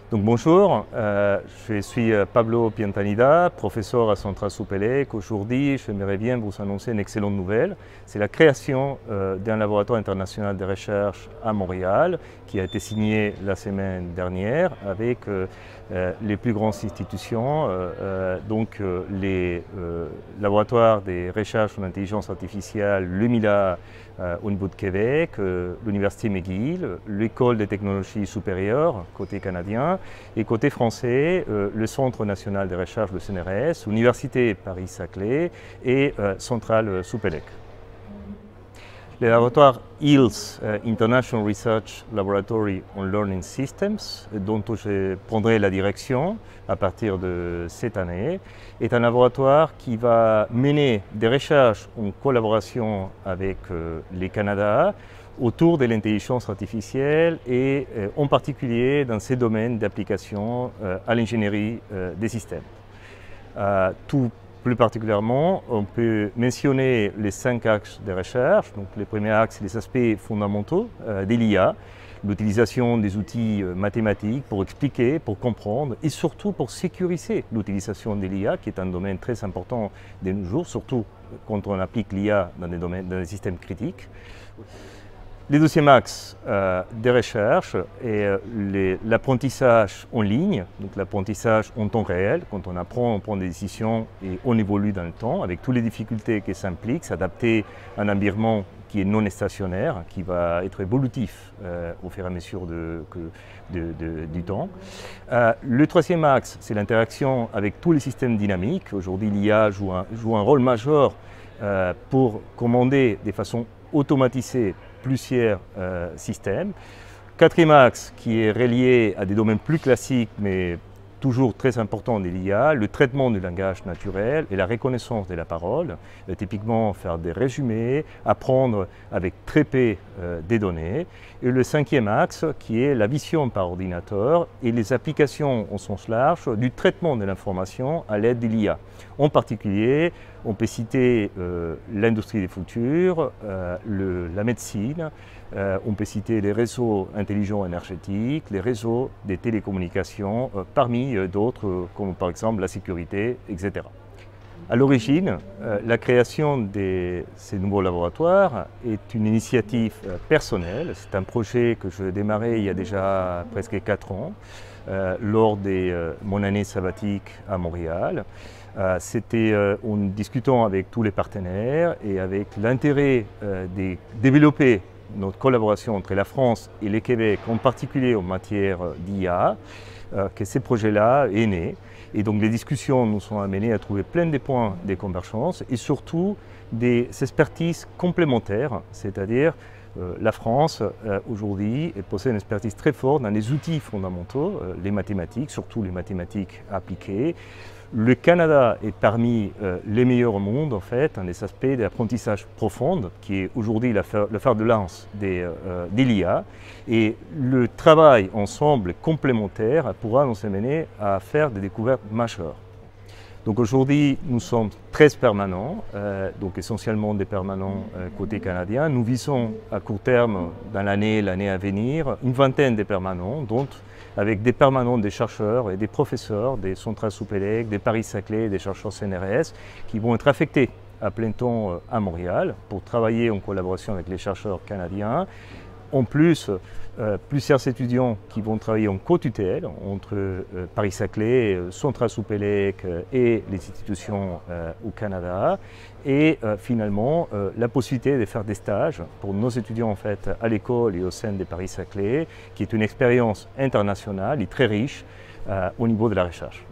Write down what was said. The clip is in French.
Donc bonjour, je suis Pablo Piantanida, professeur à Centrale Supélec. Aujourd'hui, j'aimerais bien vous annoncer une excellente nouvelle. C'est la création d'un laboratoire international de recherche à Montréal qui a été signé la semaine dernière avec les plus grandes institutions, les laboratoires de recherche en intelligence artificielle, l'UMILA au niveau de Québec, l'Université McGill, l'École des technologies supérieures côté canadien et côté français, le Centre national de recherche de CNRS, l'Université Paris-Saclay et Centrale Supélec. Le laboratoire ILS, International Research Laboratory on Learning Systems, dont je prendrai la direction à partir de cette année, est un laboratoire qui va mener des recherches en collaboration avec le Canada autour de l'intelligence artificielle et en particulier dans ces domaines d'application à l'ingénierie des systèmes. Plus particulièrement, on peut mentionner les 5 axes de recherche. Donc, le premier axe, c'est les aspects fondamentaux de l'IA, l'utilisation des outils mathématiques pour expliquer, pour comprendre et surtout pour sécuriser l'utilisation de l'IA, qui est un domaine très important de nos jours, surtout quand on applique l'IA dans des systèmes critiques. Le deuxième axe de recherche est l'apprentissage en ligne, donc l'apprentissage en temps réel, quand on prend des décisions et on évolue dans le temps, avec toutes les difficultés que ça implique, s'adapter à un environnement qui est non stationnaire, qui va être évolutif au fur et à mesure du temps. Le troisième axe, c'est l'interaction avec tous les systèmes dynamiques. Aujourd'hui, l'IA joue un rôle majeur pour commander de façon automatisée plusieurs systèmes. Quatrième axe qui est relié à des domaines plus classiques mais toujours très importants de l'IA, le traitement du langage naturel et la reconnaissance de la parole, typiquement faire des résumés, apprendre avec très peu des données. Et le cinquième axe qui est la vision par ordinateur et les applications au sens large du traitement de l'information à l'aide de l'IA. En particulier, on peut citer l'industrie du futur, la médecine, on peut citer les réseaux intelligents énergétiques, les réseaux des télécommunications, parmi d'autres comme par exemple la sécurité, etc. À l'origine, la création de ces nouveaux laboratoires est une initiative personnelle. C'est un projet que j'ai démarré il y a déjà presque 4 ans, lors de mon année sabbatique à Montréal. C'était en discutant avec tous les partenaires et avec l'intérêt de développer notre collaboration entre la France et le Québec, en particulier en matière d'IA, que ce projet-là est né. Et donc les discussions nous ont amenés à trouver plein de points de convergence et surtout des expertises complémentaires, c'est-à-dire la France aujourd'hui possède une expertise très forte dans les outils fondamentaux, les mathématiques, surtout les mathématiques appliquées. Le Canada est parmi les meilleurs au monde en fait dans les aspects d'apprentissage profond, qui est aujourd'hui le fer de lance de l'IA. Et le travail ensemble complémentaire pourra nous amener à faire des découvertes majeures. Donc aujourd'hui, nous sommes 13 permanents, donc essentiellement des permanents côté canadien. Nous visons à court terme, dans l'année à venir, une vingtaine de permanents, dont avec des permanents des chercheurs et des professeurs des Centrales Supélec, des Paris-Saclay, des chercheurs CNRS, qui vont être affectés à plein temps à Montréal pour travailler en collaboration avec les chercheurs canadiens. En plus, plusieurs étudiants qui vont travailler en co-tutelle entre Paris-Saclay, Centrale Supélec et les institutions au Canada. Et finalement, la possibilité de faire des stages pour nos étudiants en fait, à l'école et au sein de Paris-Saclay, qui est une expérience internationale et très riche au niveau de la recherche.